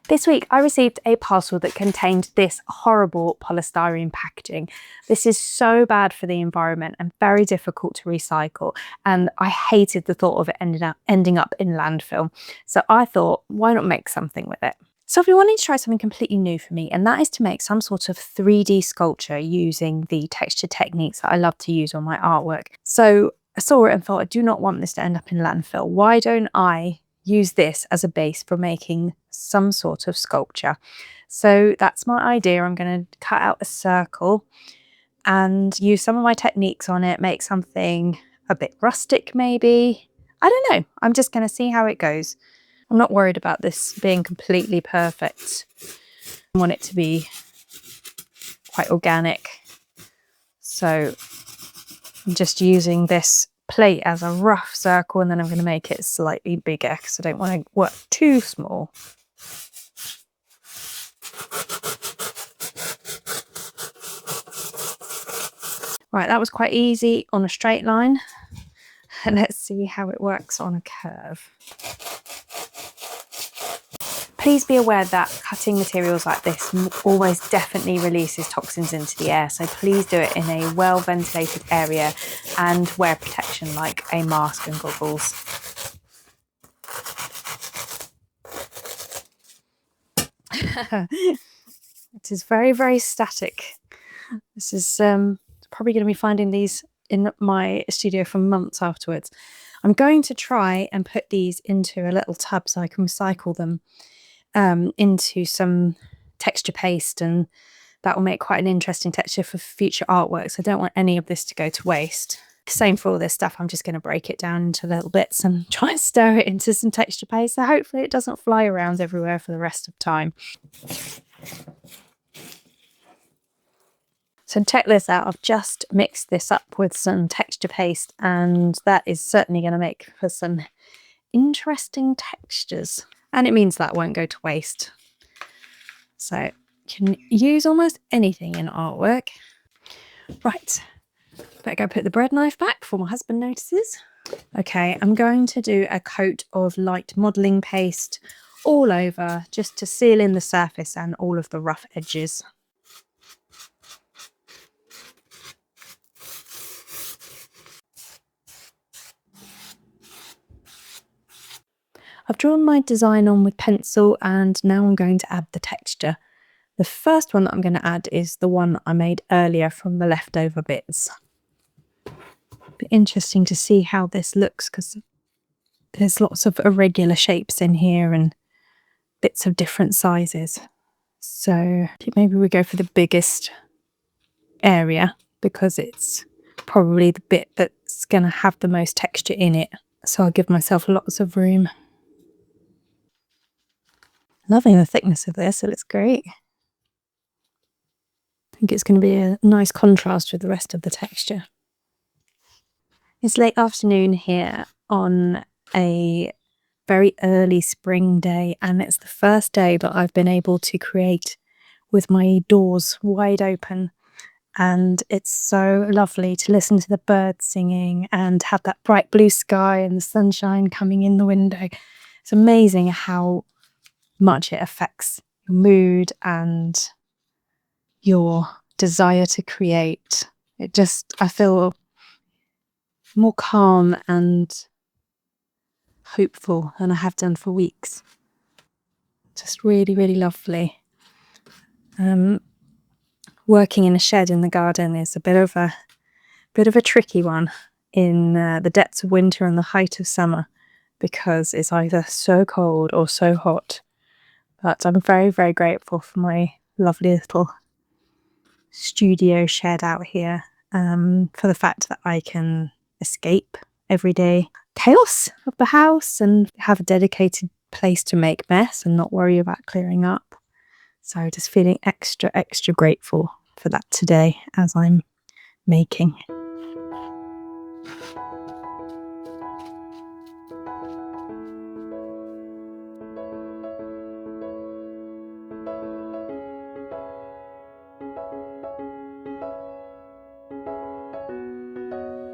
This week I received a parcel that contained this horrible polystyrene packaging. This is so bad for the environment and very difficult to recycle, and I hated the thought of it ending up in landfill. So I thought, why not make something with it? So I've been wanting to try something completely new for me, and that is to make some sort of 3D sculpture using the texture techniques that I love to use on my artwork. So I saw it and thought, I do not want this to end up in landfill. Why don't I use this as a base for making some sort of sculpture? So that's my idea. I'm going to cut out a circle and use some of my techniques on it, make something a bit rustic maybe. I don't know. I'm just going to see how it goes. I'm not worried about this being completely perfect. I want it to be quite organic. So I'm just using this plate as a rough circle, and then I'm going to make it slightly bigger because I don't want to work too small. Right, that was quite easy on a straight line. And let's see how it works on a curve. Please be aware that cutting materials like this always definitely releases toxins into the air, so please do it in a well ventilated area and wear protection like a mask and goggles. It is very, very static. This is probably going to be finding these in my studio for months afterwards. I'm going to try and put these into a little tub so I can recycle them into some texture paste, and that will make quite an interesting texture for future artworks. I don't want any of this to go to waste. Same for all this stuff. I'm just going to break it down into little bits and try and stir it into some texture paste, so hopefully it doesn't fly around everywhere for the rest of time. So check this out. I've just mixed this up with some texture paste, and that is certainly going to make for some interesting textures. And it means that won't go to waste. So you can use almost anything in artwork. Right, better go put the bread knife back before my husband notices. Okay, I'm going to do a coat of light modelling paste all over just to seal in the surface and all of the rough edges. I've drawn my design on with pencil, and now I'm going to add the texture. The first one that I'm going to add is the one I made earlier from the leftover bits. Be interesting to see how this looks because there's lots of irregular shapes in here and bits of different sizes. So I think maybe we go for the biggest area because it's probably the bit that's going to have the most texture in it. So I'll give myself lots of room. Loving the thickness of this, it looks great. I think it's going to be a nice contrast with the rest of the texture. It's late afternoon here on a very early spring day, and it's the first day that I've been able to create with my doors wide open, and it's so lovely to listen to the birds singing and have that bright blue sky and the sunshine coming in the window. It's amazing how much it affects your mood and your desire to create. I feel more calm and hopeful than I have done for weeks. Just really, really lovely. Working in a shed in the garden is a bit of a tricky one in the depths of winter and the height of summer, because it's either so cold or so hot. But I'm very, very grateful for my lovely little studio shed out here, for the fact that I can escape everyday chaos of the house and have a dedicated place to make mess and not worry about clearing up. So just feeling extra, extra grateful for that today as I'm making.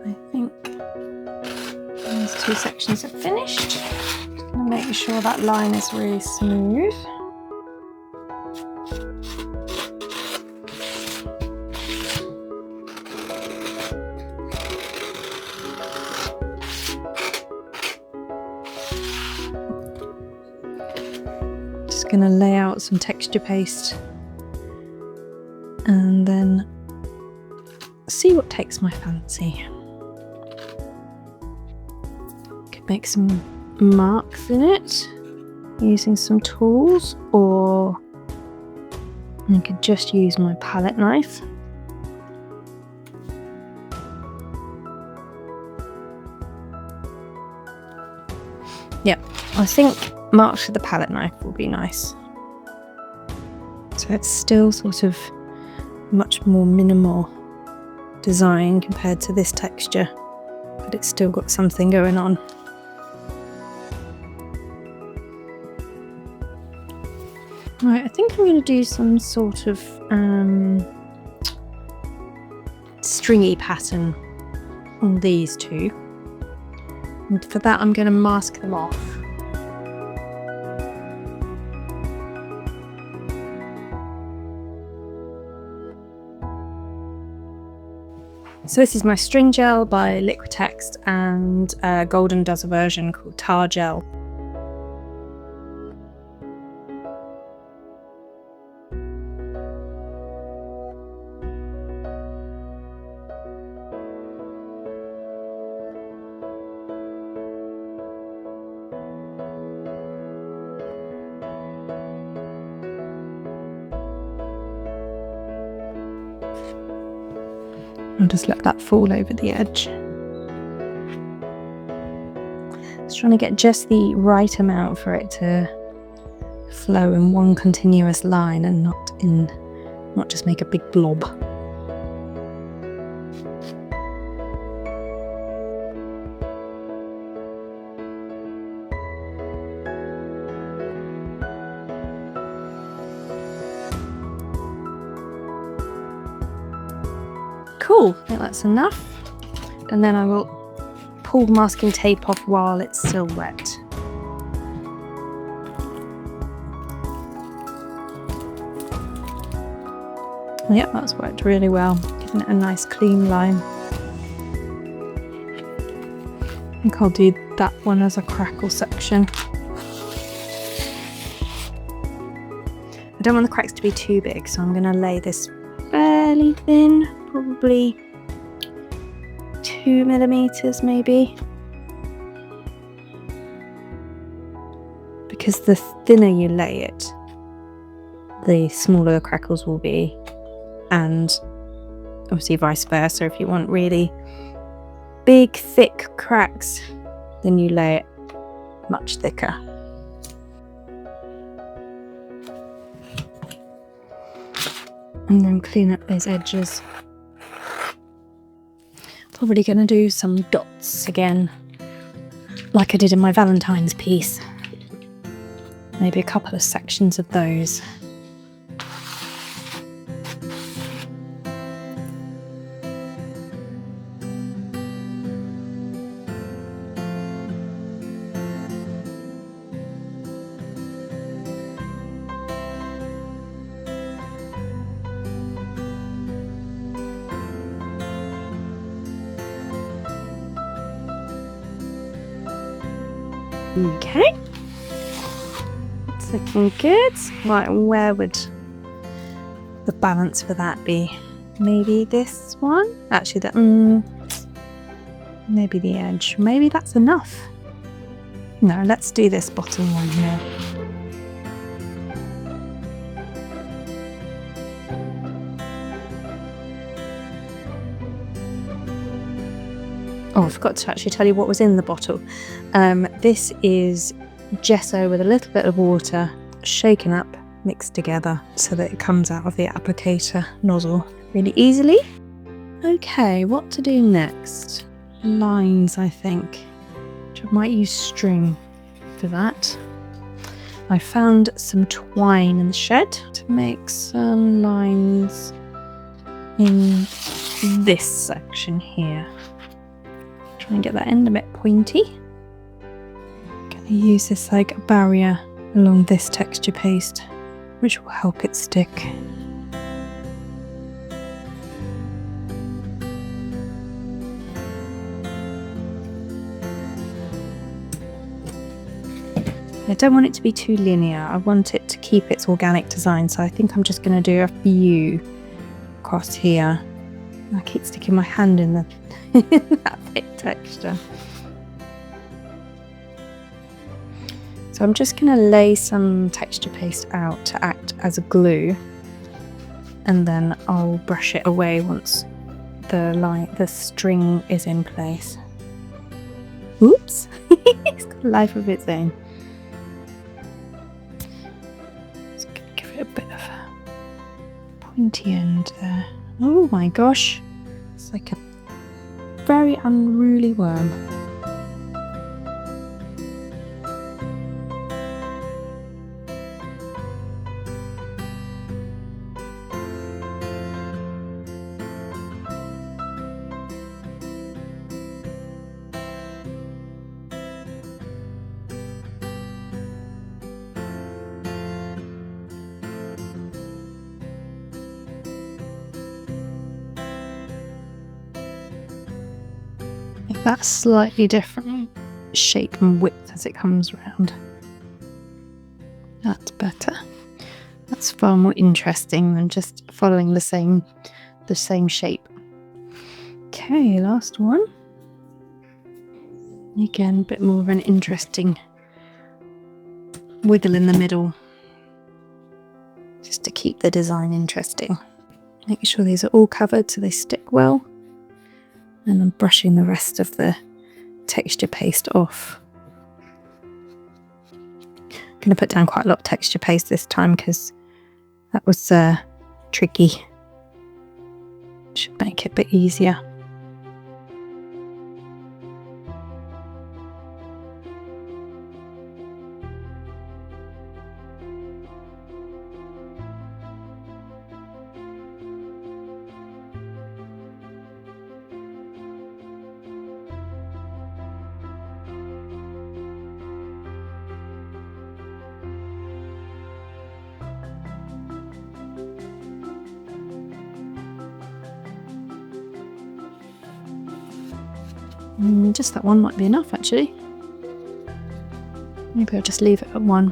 I think those two sections are finished. Just going to make sure that line is really smooth. Just going to lay out some texture paste and then see what takes my fancy. Could make some marks in it using some tools, or I could just use my palette knife. Yeah, I think marks with the palette knife will be nice. So it's still sort of much more minimal design compared to this texture, but it's still got something going on. Right, I think I'm going to do some sort of stringy pattern on these two. And for that, I'm going to mask them off. So this is my string gel by Liquitex, and Golden does a version called Tar Gel. I'll just let that fall over the edge. Just trying to get just the right amount for it to flow in one continuous line and not just make a big blob. Cool, I think that's enough. And then I will pull the masking tape off while it's still wet. Yep, that's worked really well, giving it a nice clean line. I think I'll do that one as a crackle section. I don't want the cracks to be too big, so I'm going to lay this fairly thin, probably 2 millimeters maybe. Because the thinner you lay it, the smaller the crackles will be, and obviously vice versa. If you want really big, thick cracks, then you lay it much thicker. And then clean up those edges. Probably going to do some dots again, like I did in my Valentine's piece. Maybe a couple of sections of those. Okay, it's looking good. Right, where would the balance for that be? Maybe this one? Actually, that maybe the edge. Maybe that's enough. No, let's do this bottom one here. Oh, I forgot to actually tell you what was in the bottle. This is gesso with a little bit of water, shaken up, mixed together so that it comes out of the applicator nozzle really easily. Okay, what to do next? Lines, I think. I might use string for that. I found some twine in the shed to make some lines in this section here. Try and get that end a bit pointy. Gonna use this like barrier along this texture paste, which will help it stick. I don't want it to be too linear. I want it to keep its organic design, so I think I'm just going to do a few across here. I keep sticking my hand in the that thick texture. So I'm just going to lay some texture paste out to act as a glue, and then I'll brush it away once the string is in place. Oops, it's got a life of its own. Just gonna give it a bit of a pointy end there. Oh my gosh, it's like a very unruly worm. That's slightly different shape and width as it comes around. That's better. That's far more interesting than just following the same shape. Okay, last one. Again, a bit more of an interesting wiggle in the middle, just to keep the design interesting. Make sure these are all covered so they stick well. And I'm brushing the rest of the texture paste off. I'm going to put down quite a lot of texture paste this time because that was tricky. Should make it a bit easier. Just that one might be enough actually. Maybe I'll just leave it at one.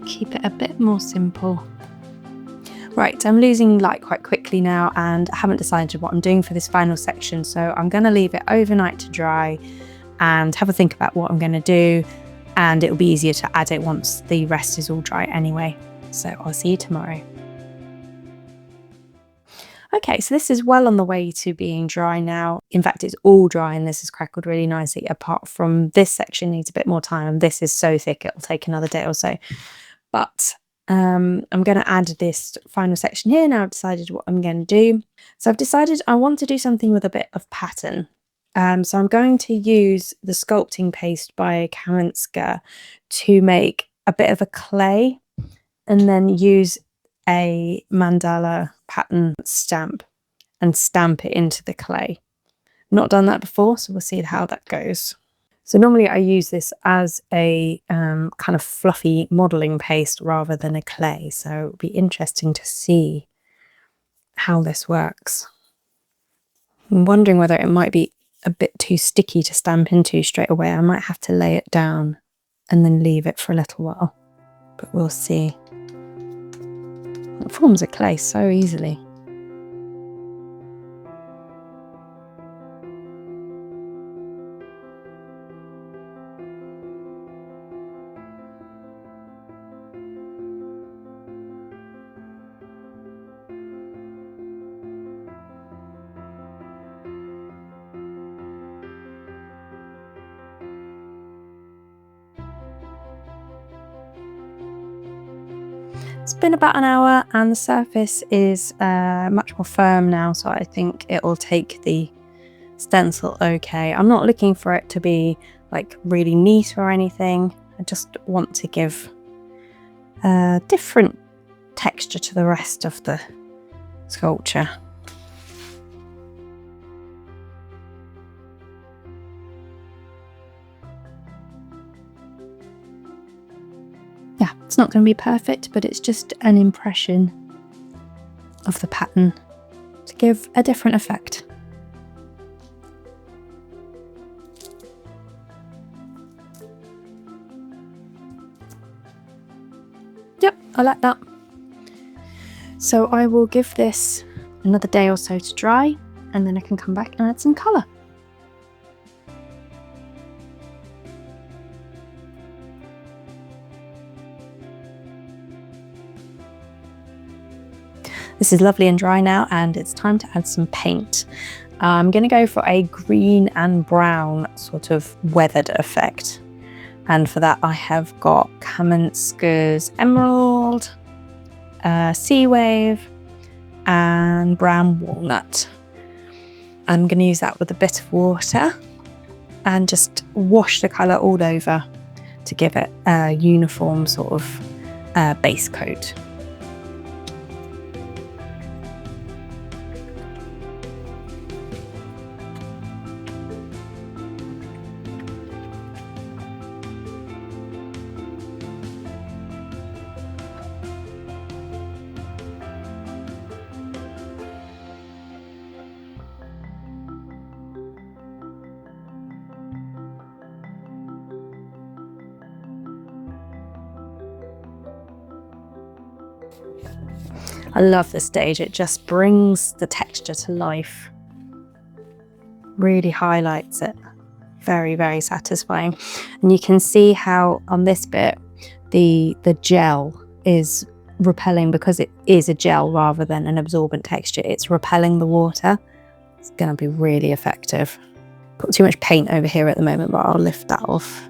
Keep it a bit more simple. Right, I'm losing light quite quickly now and I haven't decided what I'm doing for this final section, so I'm going to leave it overnight to dry and have a think about what I'm going to do, and it'll be easier to add it once the rest is all dry anyway. So I'll see you tomorrow. Okay, so this is well on the way to being dry now. In fact, it's all dry and this has crackled really nicely, apart from this section needs a bit more time. This is so thick it'll take another day or so. But I'm going to add this final section here now. I've decided what I'm going to do. So I've decided I want to do something with a bit of pattern. So I'm going to use the sculpting paste by Kaminska to make a bit of a clay and then use a mandala pattern stamp and stamp it into the clay. Not done that before, so we'll see how that goes. So normally I use this as a kind of fluffy modelling paste rather than a clay, so it'll be interesting to see how this works. I'm wondering whether it might be a bit too sticky to stamp into straight away. I might have to lay it down and then leave it for a little while, but we'll see. It forms a clay so easily. It's been about an hour and the surface is much more firm now, so I think it will take the stencil okay. I'm not looking for it to be like really neat or anything. I just want to give a different texture to the rest of the sculpture. Yeah, it's not going to be perfect, but it's just an impression of the pattern to give a different effect. Yep, I like that. So I will give this another day or so to dry, and then I can come back and add some colour. This is lovely and dry now, and it's time to add some paint. I'm going to go for a green and brown sort of weathered effect. And for that I have got Kamenska's Emerald, Sea Wave and Brown Walnut. I'm going to use that with a bit of water and just wash the colour all over to give it a uniform sort of base coat. I love this stage, it just brings the texture to life. Really highlights it. Very, very satisfying. And you can see how on this bit, the gel is repelling, because it is a gel rather than an absorbent texture. It's repelling the water. It's gonna be really effective. Got too much paint over here at the moment, but I'll lift that off.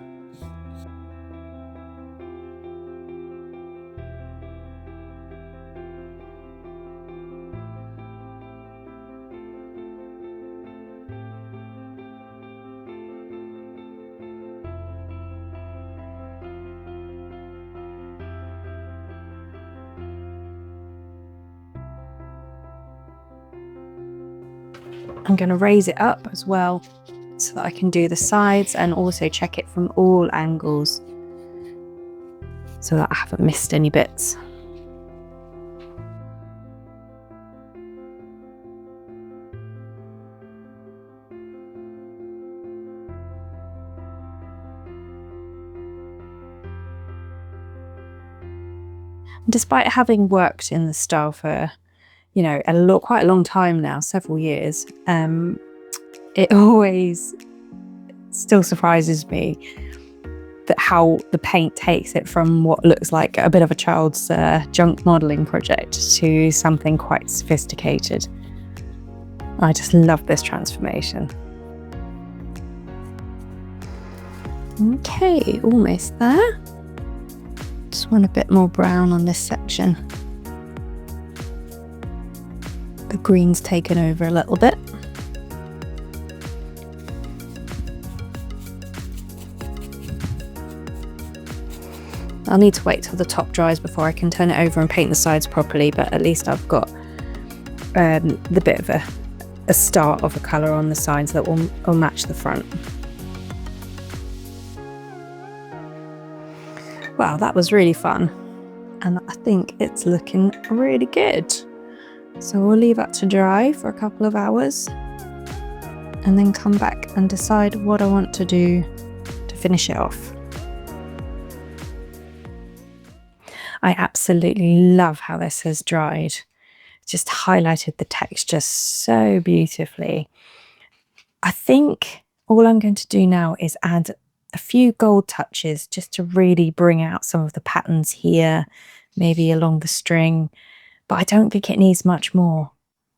I'm going to raise it up as well so that I can do the sides and also check it from all angles so that I haven't missed any bits. Despite having worked in the style for, you know, quite a long time now, several years, it always still surprises me that how the paint takes it from what looks like a bit of a child's junk modelling project to something quite sophisticated. I just love this transformation. Okay, almost there. Just want a bit more brown on this section. The green's taken over a little bit. I'll need to wait till the top dries before I can turn it over and paint the sides properly, but at least I've got the bit of a start of a colour on the sides that will match the front. Wow, that was really fun. And I think it's looking really good. So we'll leave that to dry for a couple of hours and then come back and decide what I want to do to finish it off. I absolutely love how this has dried. Just highlighted the texture so beautifully. I think all I'm going to do now is add a few gold touches just to really bring out some of the patterns here, maybe along the string, but I don't think it needs much more.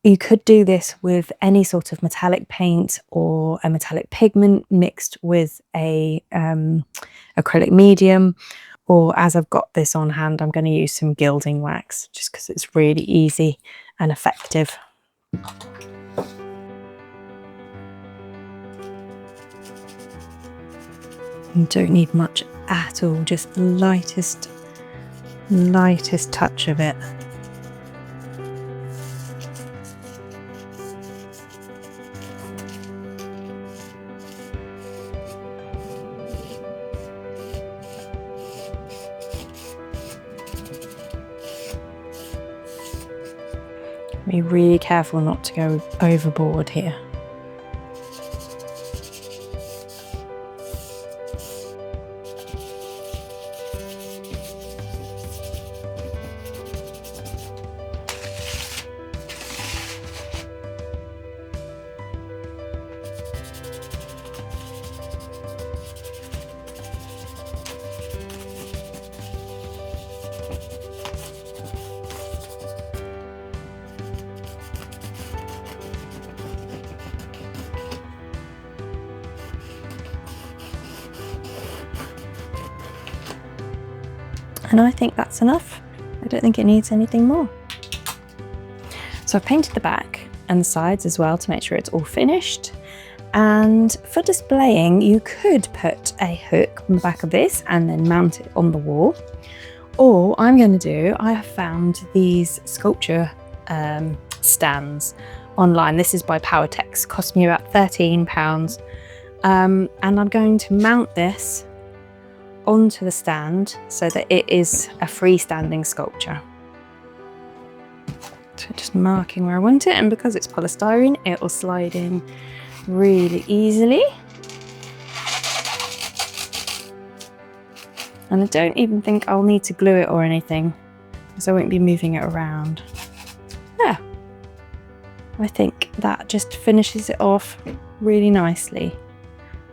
You could do this with any sort of metallic paint or a metallic pigment mixed with a acrylic medium, or as I've got this on hand, I'm going to use some gilding wax just because it's really easy and effective. You don't need much at all, just the lightest touch of it. Be really careful not to go overboard here. And I think that's enough. I don't think it needs anything more. So I've painted the back and the sides as well to make sure it's all finished. And for displaying, you could put a hook on the back of this and then mount it on the wall. Or I'm going to do, I have found these sculpture stands online. This is by Powertex, cost me about £13. And I'm going to mount this onto the stand so that it is a freestanding sculpture. So just marking where I want it, and because it's polystyrene, it will slide in really easily. And I don't even think I'll need to glue it or anything, because I won't be moving it around. Yeah, I think that just finishes it off really nicely.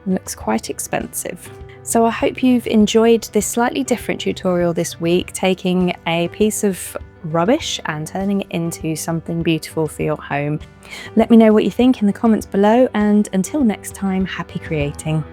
It looks quite expensive. So I hope you've enjoyed this slightly different tutorial this week, taking a piece of rubbish and turning it into something beautiful for your home. Let me know what you think in the comments below, and until next time, happy creating.